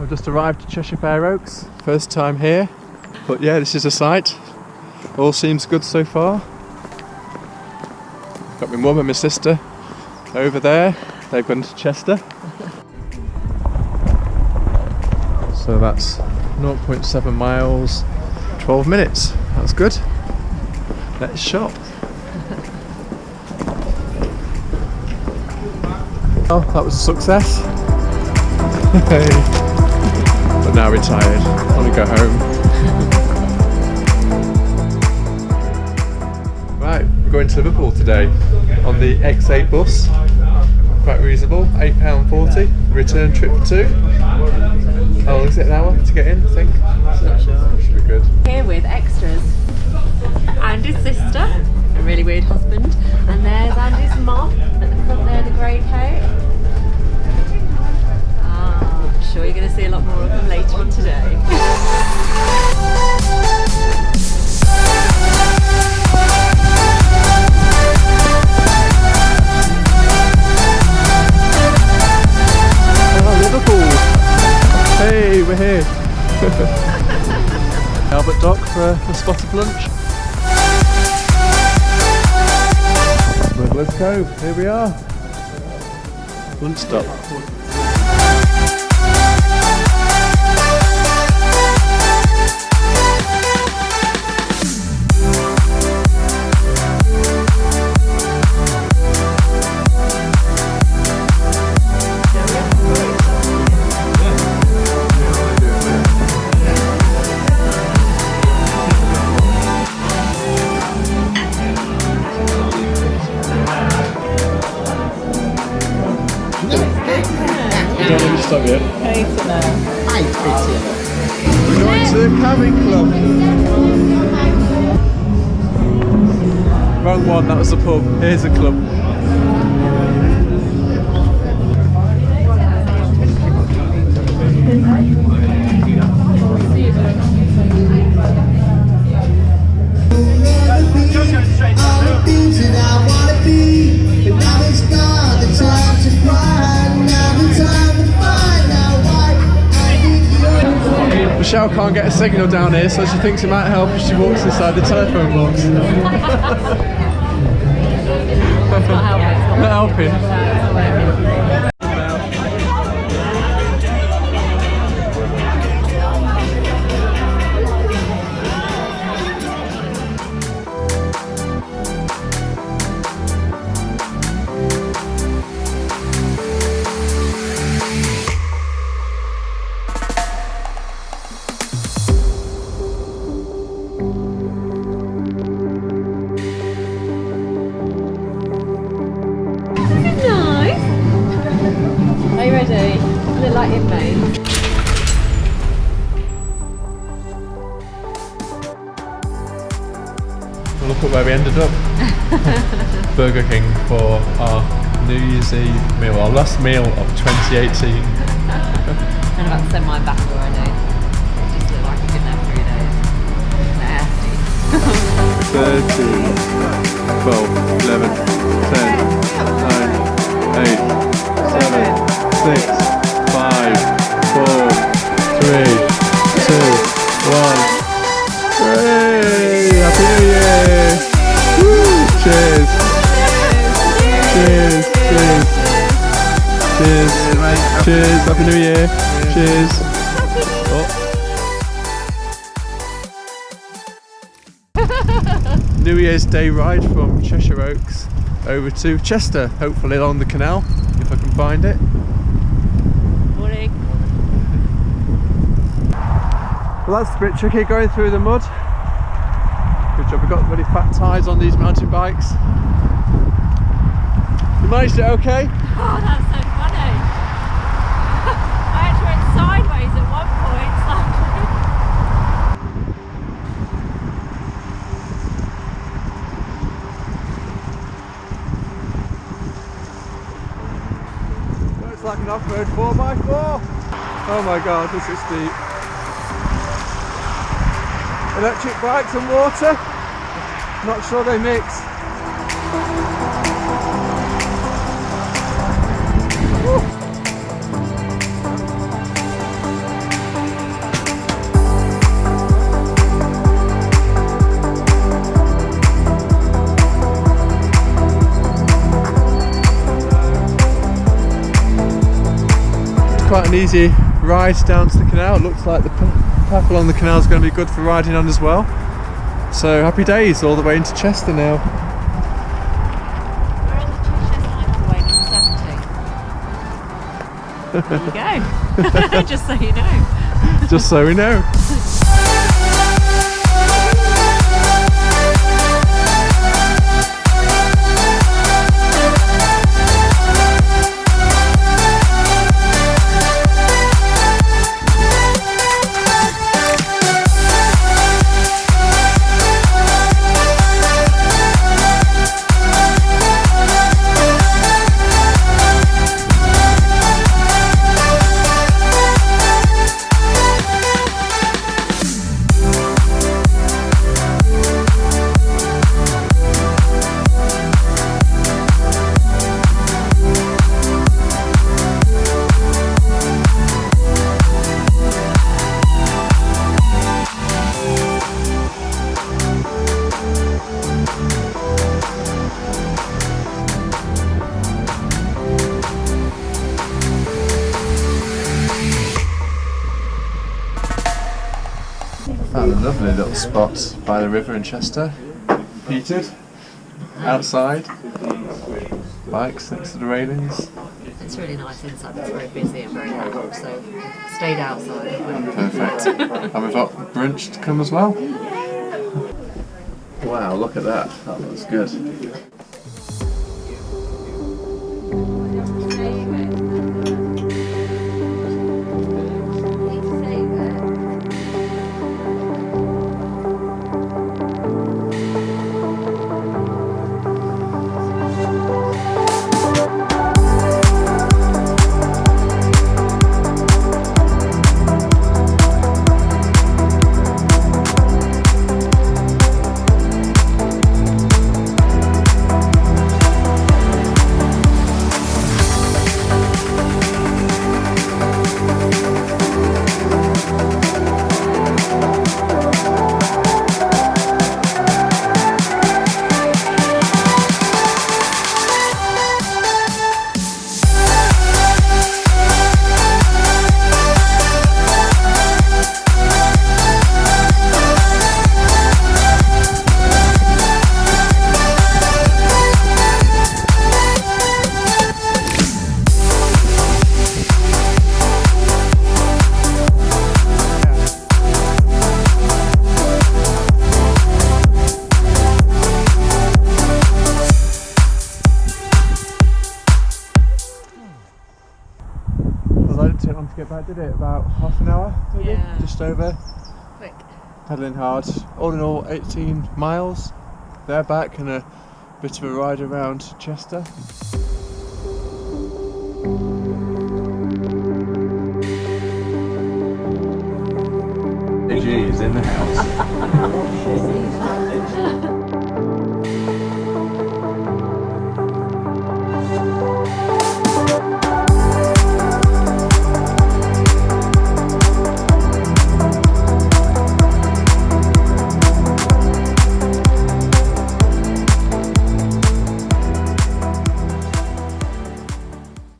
I've just arrived at Cheshire Oaks, first time here, but yeah, this is a sight. All seems good so far. Got my mum and my sister over there. They've gone to Chester. So that's 0.7 miles, 12 minutes. That's good. Let's shop. Oh, that was a success. But now we're tired. I want to go home. Right, we're going to Liverpool today on the X8 bus. Quite reasonable, £8.40. Return trip for two. How long is it, an hour to get in, I think? Not sure. Should be good. Here with extras. Andy's sister, a really weird husband, and there's Andy's mum at the front there in the grey coat. I'm sure you're going to see a lot more of them later on today. Liverpool! Hey, we're here! Albert Dock for a spot of lunch. But let's go, here we are. Lunch stop. Don't let me stop yet. We're going to the cabin club. Wrong one, that was the pub. Here's the club. Michelle can't get a signal down here, so she thinks it might help if she walks inside the telephone box. Not helping. Are you ready? Look like inmates. Well, look at where we ended up. Burger King for our New Year's Eve meal, our last meal of 2018. I'm about to send mine back already. It just looked like it's been there 3 days. Nasty. 13, 12, 11, 10, 9, 8, 7, 6, 5, 4, 3, 2, 1. Hooray! Happy New Year! Woo! Cheers! Cheers! Cheers! Cheers! Cheers! Happy New Year! Cheers! Oh. New Year's Day ride from Cheshire Oaks over to Chester, hopefully along the canal, if I can find it. Morning. Well, that's a bit tricky going through the mud. Good job, we've got really fat tyres on these mountain bikes. You managed it okay? Oh, that's so funny. I actually went sideways at one point. It's like an off-road 4x4. Oh my god, this is steep. Electric bikes and water? Not sure they mix. quite an easy ride down to the canal. It looks like the path along the canal is going to be good for riding on as well. So happy days all the way into Chester now. We're on the Cheshire Oaks Designer Outlet. There you go. Just so you know. Just so we know. Found a lovely little spot by the river in Chester. Heated, outside, bikes next to the railings. It's really nice inside, it's very busy and very hot, so stayed outside. Perfect. And we've got brunch to come as well. Wow, look at that. That looks good. To get back, did it? About half an hour, maybe? Yeah. Just over. Quick. Pedalling hard. All in all, 18 miles. There back and a bit of a ride around Chester. AG is in the house.